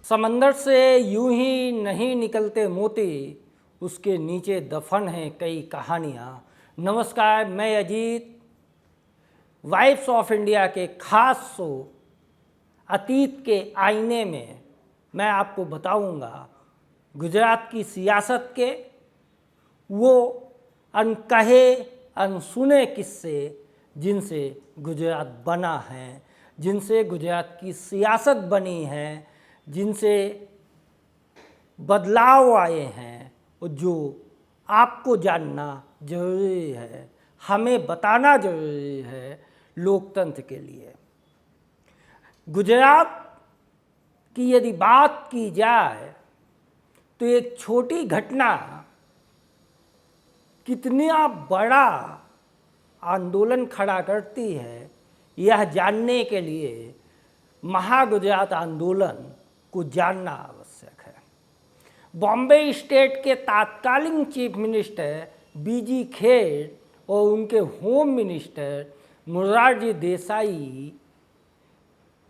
समंदर से यूं ही नहीं निकलते मोती, उसके नीचे दफन हैं कई कहानियाँ। नमस्कार, मैं अजीत वाइब्स ऑफ इंडिया के खास शो अतीत के आईने में मैं आपको बताऊंगा गुजरात की सियासत के वो अनकहे अनसुने किस्से जिनसे गुजरात बना है, जिनसे गुजरात की सियासत बनी है, जिनसे बदलाव आए हैं और जो आपको जानना जरूरी है, हमें बताना जरूरी है लोकतंत्र के लिए। गुजरात की यदि बात की जाए तो एक छोटी घटना कितना बड़ा आंदोलन खड़ा करती है, यह जानने के लिए महागुजरात आंदोलन को जानना आवश्यक है। बॉम्बे स्टेट के तत्कालीन चीफ मिनिस्टर बीजी खेर और उनके होम मिनिस्टर मोरारजी देसाई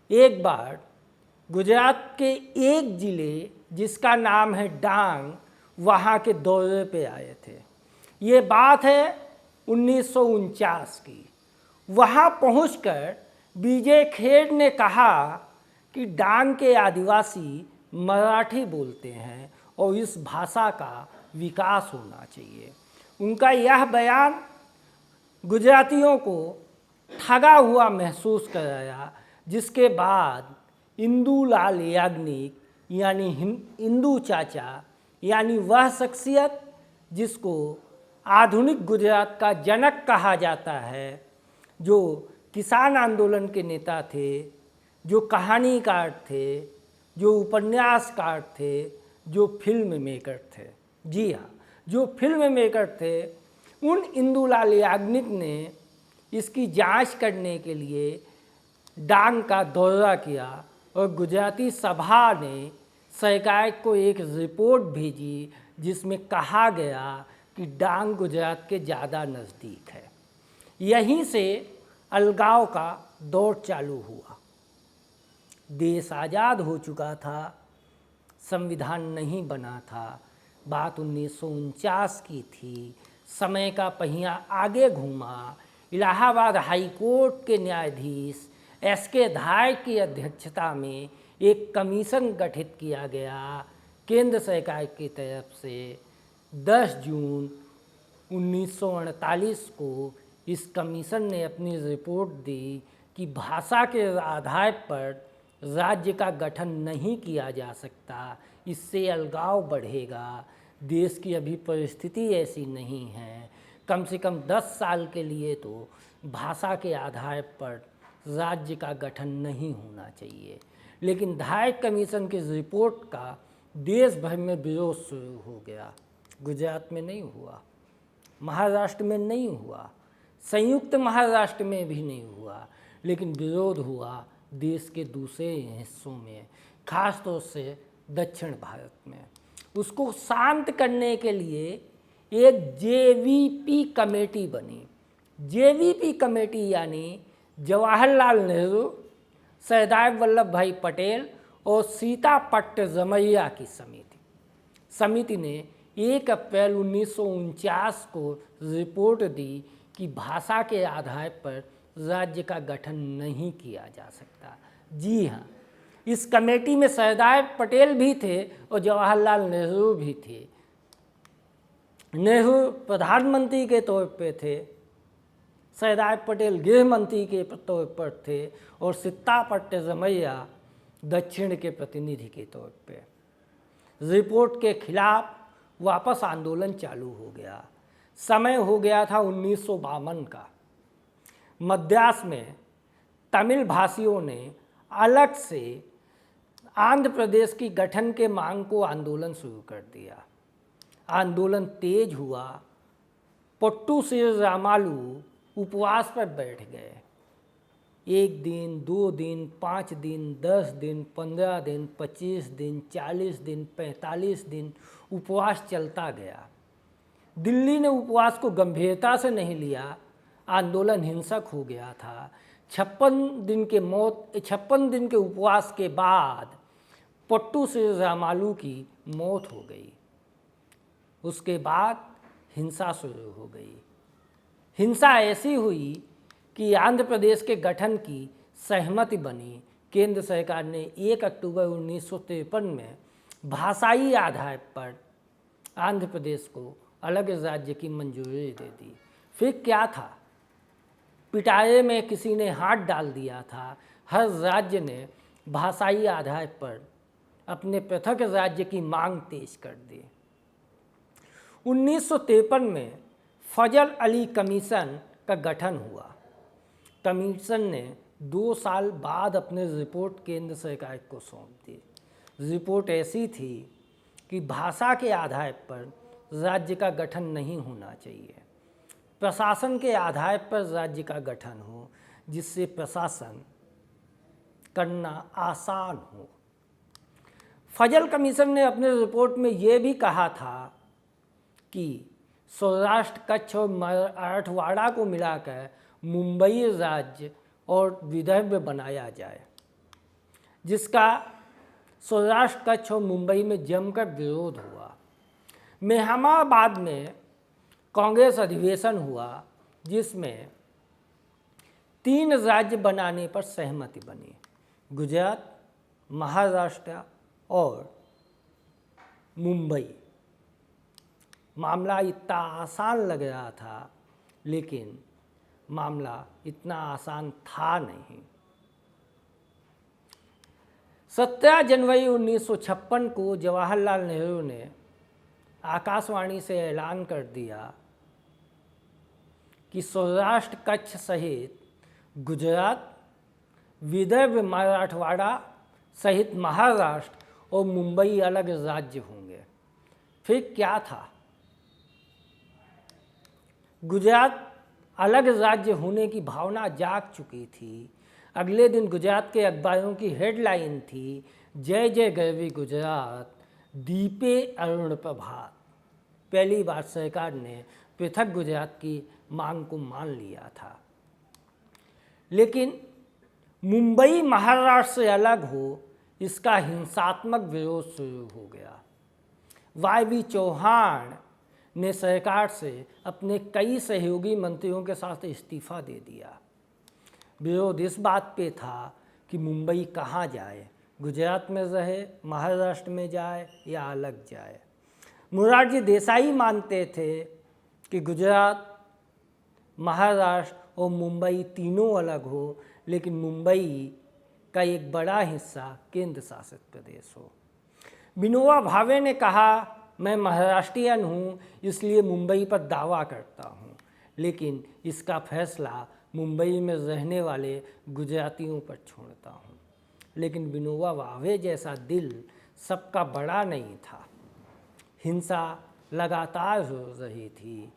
एक बार गुजरात के एक ज़िले जिसका नाम है डांग, वहाँ के दौरे पे आए थे। ये बात है 1949 की। वहाँ पहुंचकर बीजे खेर ने कहा कि डांग के आदिवासी मराठी बोलते हैं और इस भाषा का विकास होना चाहिए। उनका यह बयान गुजरातियों को ठगा हुआ महसूस कराया, जिसके बाद इंदुलाल याग्निक यानी इंदू चाचा, यानी वह शख्सियत जिसको आधुनिक गुजरात का जनक कहा जाता है, जो किसान आंदोलन के नेता थे, जो कहानीकार थे, जो उपन्यासकार थे, जो फिल्म मेकर थे, जी हाँ, जो फिल्म मेकर थे, उन इंदुलाल याग्निक ने इसकी जांच करने के लिए डांग का दौरा किया और गुजराती सभा ने सरकार को एक रिपोर्ट भेजी जिसमें कहा गया कि डांग गुजरात के ज़्यादा नज़दीक है। यहीं से अलगाव का दौर चालू हुआ। देश आज़ाद हो चुका था, संविधान नहीं बना था, बात 1949 की थी। समय का पहिया आगे घूमा। इलाहाबाद हाई कोर्ट के न्यायाधीश एस.के. धाय की अध्यक्षता में एक कमीशन गठित किया गया केंद्र सरकार की तरफ से। 10 जून 1948 को इस कमीशन ने अपनी रिपोर्ट दी कि भाषा के आधार पर राज्य का गठन नहीं किया जा सकता, इससे अलगाव बढ़ेगा। देश की अभी परिस्थिति ऐसी नहीं है, कम से कम 10 साल के लिए तो भाषा के आधार पर राज्य का गठन नहीं होना चाहिए। लेकिन धाय कमीशन की रिपोर्ट का देश भर में विरोध शुरू हो गया। गुजरात में नहीं हुआ, महाराष्ट्र में नहीं हुआ, संयुक्त महाराष्ट्र में भी नहीं हुआ, लेकिन विरोध हुआ देश के दूसरे हिस्सों में, खास तौर से दक्षिण भारत में। उसको शांत करने के लिए एक जेवीपी कमेटी बनी। जेवीपी कमेटी यानी जवाहरलाल नेहरू, सरदार वल्लभ भाई पटेल और सीता पट्टजमैया की समिति ने 1 अप्रैल 1949 को रिपोर्ट दी कि भाषा के आधार पर राज्य का गठन नहीं किया जा सकता। जी हाँ, इस कमेटी में सरदार पटेल भी थे और जवाहरलाल नेहरू भी थे। नेहरू प्रधानमंत्री के तौर पे थे, सरदार पटेल गृह मंत्री के तौर पर थे और सीता पट्टजमैया दक्षिण के प्रतिनिधि के तौर पे। रिपोर्ट के खिलाफ वापस आंदोलन चालू हो गया। समय हो गया था 1952 का। मद्रास में तमिल भाषियों ने अलग से आंध्र प्रदेश की गठन के मांग को आंदोलन शुरू कर दिया। आंदोलन तेज हुआ। पट्टू श्री रामालू उपवास पर बैठ गए। 1 दिन, 2 दिन, 5 दिन, 10 दिन, 15 दिन, 25 दिन, 40 दिन, 45 दिन उपवास चलता गया। दिल्ली ने उपवास को गंभीरता से नहीं लिया। आंदोलन हिंसक हो गया था। 56 दिन के उपवास के बाद पट्टू से जामालू की मौत हो गई। उसके बाद हिंसा शुरू हो गई। हिंसा ऐसी हुई कि आंध्र प्रदेश के गठन की सहमति बनी। केंद्र सरकार ने 1 अक्टूबर 1953 में भाषाई आधार पर आंध्र प्रदेश को अलग राज्य की मंजूरी दे दी। फिर क्या था, पिटारे में किसी ने हाथ डाल दिया था। हर राज्य ने भाषाई आधार पर अपने पृथक राज्य की मांग तेज कर दी। 1953 में फजल अली कमीशन का गठन हुआ। कमीशन ने 2 साल बाद अपनी रिपोर्ट केंद्र सरकार को सौंप दी। रिपोर्ट ऐसी थी कि भाषा के आधार पर राज्य का गठन नहीं होना चाहिए, प्रशासन के आधार पर राज्य का गठन हो, जिससे प्रशासन करना आसान हो। फजल कमीशन ने अपने रिपोर्ट में ये भी कहा था कि सौराष्ट्र, कच्छ और मराठवाड़ा को मिलाकर मुंबई राज्य और विदर्भ बनाया जाए, जिसका सौराष्ट्र, कच्छ और मुंबई में जमकर विरोध हुआ। मेहमाबाद में कांग्रेस अधिवेशन हुआ, जिसमें 3 राज्य बनाने पर सहमति बनी, गुजरात, महाराष्ट्र और मुंबई। मामला इतना आसान लग रहा था, लेकिन मामला इतना आसान था नहीं। 17 जनवरी 1956 को जवाहरलाल नेहरू ने आकाशवाणी से ऐलान कर दिया कि सौराष्ट्र, कच्छ सहित गुजरात, विदर्भ, मराठवाड़ा सहित महाराष्ट्र और मुंबई अलग राज्य होंगे। फिर क्या था, गुजरात अलग राज्य होने की भावना जाग चुकी थी। अगले दिन गुजरात के अखबारों की हेडलाइन थी, जय जय गरवी गुजरात, दीपे अरुण प्रभात। पहली बार सरकार ने पृथक गुजरात की मांग को मान लिया था। लेकिन मुंबई महाराष्ट्र से अलग हो, इसका हिंसात्मक विरोध शुरू हो गया। वाई चौहान ने सरकार से अपने कई सहयोगी मंत्रियों के साथ इस्तीफा दे दिया। विरोध इस बात पे था कि मुंबई कहाँ जाए, गुजरात में रहे, महाराष्ट्र में जाए या अलग जाए। मोरारजी देसाई मानते थे कि गुजरात, महाराष्ट्र और मुंबई तीनों अलग हो, लेकिन मुंबई का एक बड़ा हिस्सा केंद्र शासित प्रदेश हो। विनोबा भावे ने कहा, मैं महाराष्ट्रियन हूँ, इसलिए मुंबई पर दावा करता हूँ, लेकिन इसका फैसला मुंबई में रहने वाले गुजरातियों पर छोड़ता हूँ। लेकिन विनोबा भावे जैसा दिल सबका बड़ा नहीं था। हिंसा लगातार हो रही थी।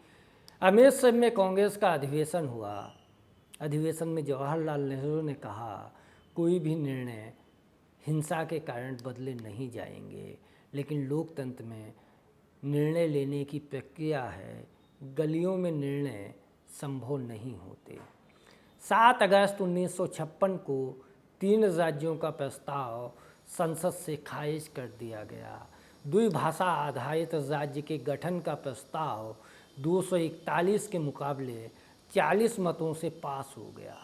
अमृतसर में कांग्रेस का अधिवेशन हुआ। अधिवेशन में जवाहरलाल नेहरू ने कहा, कोई भी निर्णय हिंसा के कारण बदले नहीं जाएंगे, लेकिन लोकतंत्र में निर्णय लेने की प्रक्रिया है, गलियों में निर्णय संभव नहीं होते। 7 अगस्त 1956 को 3 राज्यों का प्रस्ताव संसद से खारिज कर दिया गया। द्विभाषा आधारित राज्य के गठन का प्रस्ताव 241 के मुकाबले 40 मतों से पास हो गया।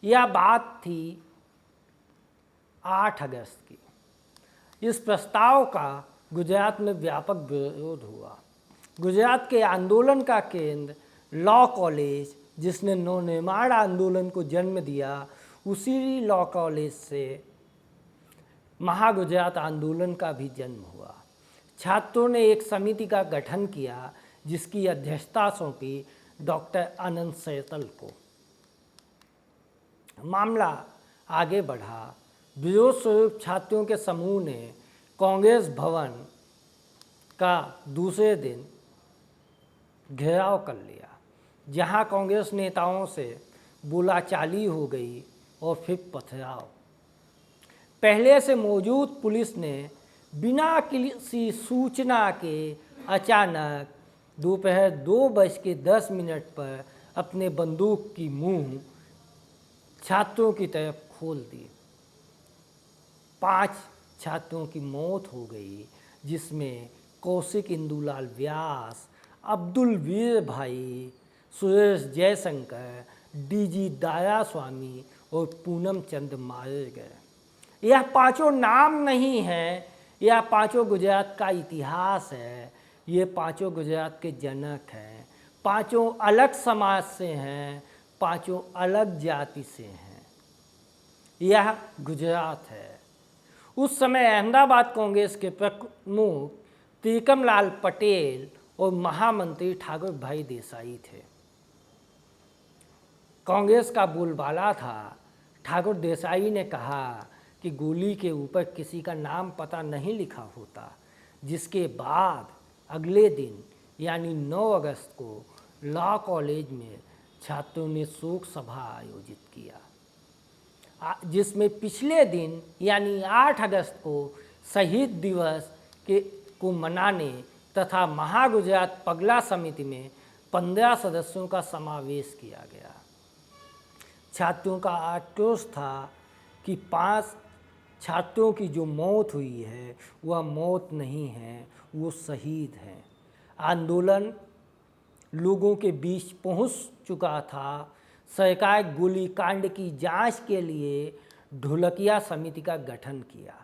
यह बात थी 8 अगस्त की। इस प्रस्ताव का गुजरात में व्यापक विरोध हुआ। गुजरात के आंदोलन का केंद्र लॉ कॉलेज, जिसने नवनिर्माण आंदोलन को जन्म दिया, उसी लॉ कॉलेज से महागुजरात आंदोलन का भी जन्म हुआ। छात्रों ने एक समिति का गठन किया, जिसकी अध्यक्षता सौंपी डॉक्टर आनंद सैतल को। मामला आगे बढ़ा। विरोध स्वरूप छात्रों के समूह ने कांग्रेस भवन का दूसरे दिन घेराव कर लिया, जहां कांग्रेस नेताओं से बोलाचाली हो गई और फिर पथराव। पहले से मौजूद पुलिस ने बिना किसी सूचना के अचानक दोपहर 2:10 पर अपने बंदूक की मुंह छात्रों की तरफ खोल दी। 5 छात्रों की मौत हो गई, जिसमें कौशिक इंदुलाल व्यास, अब्दुल वीर भाई, सुरेश जयशंकर, डीजी दाया स्वामी और पूनम चंद मारे गए। यह पांचों नाम नहीं है, यह पांचों गुजरात का इतिहास है। ये पांचों गुजरात के जनक हैं, पांचों अलग समाज से हैं, पांचों अलग जाति से हैं। यह गुजरात है। उस समय अहमदाबाद कांग्रेस के प्रमुख तिलकमलाल पटेल और महामंत्री ठाकुर भाई देसाई थे। कांग्रेस का बोलबाला था। ठाकुर देसाई ने कहा कि गोली के ऊपर किसी का नाम पता नहीं लिखा होता, जिसके बाद अगले दिन यानी 9 अगस्त को लॉ कॉलेज में छात्रों ने शोक सभा आयोजित किया, जिसमें पिछले दिन यानी 8 अगस्त को शहीद दिवस को मनाने तथा महागुजरात पगला समिति में 15 सदस्यों का समावेश किया गया। छात्रों का आक्रोश था कि 5 छात्रों की जो मौत हुई है वह मौत नहीं है, वो शहीद हैं। आंदोलन लोगों के बीच पहुंच चुका था। सरकार गोलीकांड की जांच के लिए ढोलकिया समिति का गठन किया।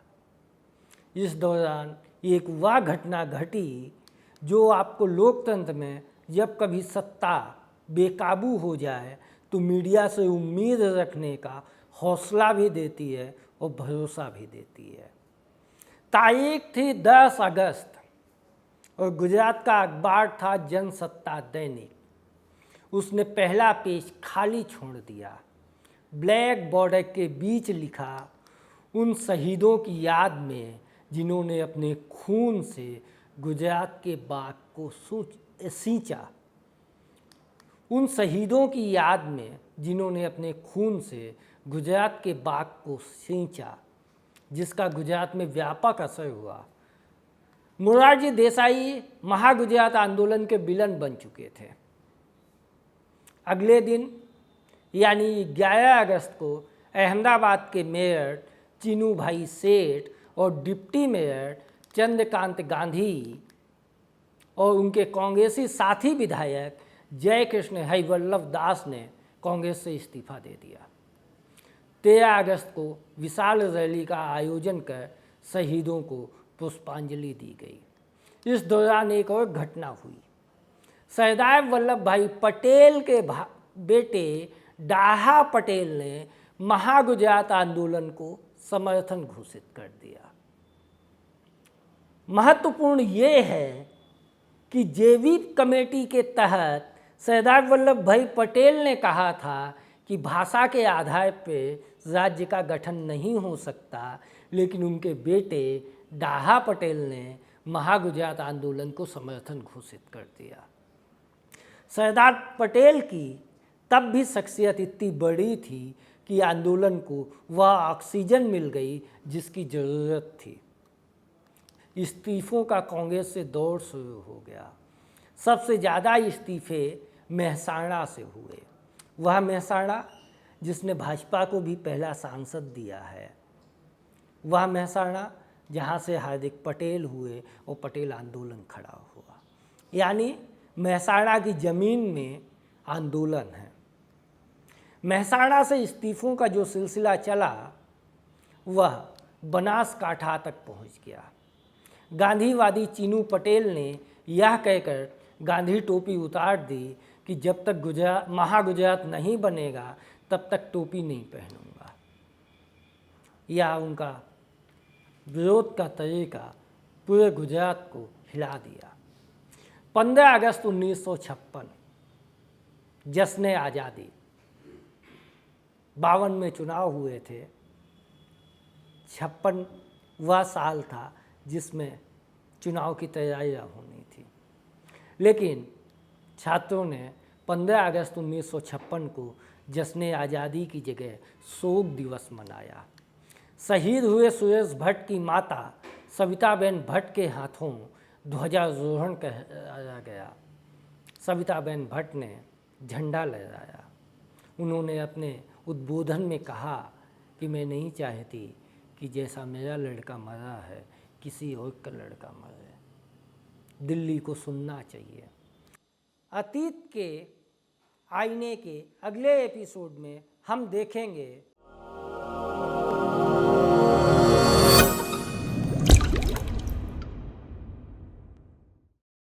इस दौरान एक वह घटना घटी जो आपको लोकतंत्र में जब कभी सत्ता बेकाबू हो जाए तो मीडिया से उम्मीद रखने का हौसला भी देती है और भरोसा भी देती है। तारीख थी 10 अगस्त और गुजरात का अखबार था जनसत्ता दैनिक। उसने पहला पेज खाली छोड़ दिया। ब्लैक बॉर्डर के बीच लिखा, उन शहीदों की याद में जिन्होंने अपने खून से गुजरात के बाग को सींचा। उन शहीदों की याद में जिन्होंने अपने खून से गुजरात के बाग को सींचा, जिसका गुजरात में व्यापक असर हुआ। मोरारजी देसाई महागुजरात आंदोलन के विलन बन चुके थे। अगले दिन यानी 11 अगस्त को अहमदाबाद के मेयर चीनू भाई सेठ और डिप्टी मेयर चंद्रकांत गांधी और उनके कांग्रेसी साथी विधायक जयकृष्ण हरिवल्लभ दास ने कांग्रेस से इस्तीफा दे दिया। 13 अगस्त को विशाल रैली का आयोजन कर शहीदों को पुष्पांजलि दी गई। इस दौरान एक और घटना हुई। सरदार वल्लभ भाई पटेल के बेटे डाहा पटेल ने महागुजरात आंदोलन को समर्थन घोषित कर दिया। महत्वपूर्ण ये है कि जेवी कमेटी के तहत सरदार वल्लभ भाई पटेल ने कहा था कि भाषा के आधार पर राज्य का गठन नहीं हो सकता, लेकिन उनके बेटे डाहा पटेल ने महागुजरात आंदोलन को समर्थन घोषित कर दिया। सरदार पटेल की तब भी शख्सियत इतनी बड़ी थी कि आंदोलन को वह ऑक्सीजन मिल गई जिसकी ज़रूरत थी। इस्तीफों का कांग्रेस से दौर शुरू हो गया। सबसे ज़्यादा इस्तीफे मेहसाणा से हुए। वह मेहसाणा जिसने भाजपा को भी पहला सांसद दिया है, वह मेहसाणा जहाँ से हार्दिक पटेल हुए और पटेल आंदोलन खड़ा हुआ। यानी मेहसाणा की ज़मीन में आंदोलन है। मेहसाणा से इस्तीफों का जो सिलसिला चला वह बनासकांठा तक पहुंच गया। गांधीवादी चीनू पटेल ने यह कहकर गांधी टोपी उतार दी कि जब तक महागुजरात नहीं बनेगा तब तक टोपी नहीं पहनूंगा। यह उनका विरोध का तरीका पूरे गुजरात को हिला दिया। 15 अगस्त 1956 जश्न आज़ादी। 52 में चुनाव हुए थे। 56 वह साल था जिसमें चुनाव की तैयारियां होनी थी, लेकिन छात्रों ने 15 अगस्त 1956 को जश्न आज़ादी की जगह शोक दिवस मनाया। शहीद हुए सुरेश भट्ट की माता सविताबेन भट्ट के हाथों ध्वजारोहण कराया गया। सविताबेन भट्ट ने झंडा लहराया। उन्होंने अपने उद्बोधन में कहा कि मैं नहीं चाहती कि जैसा मेरा लड़का मरा है किसी और का लड़का मरे। दिल्ली को सुनना चाहिए। अतीत के आईने के अगले एपिसोड में हम देखेंगे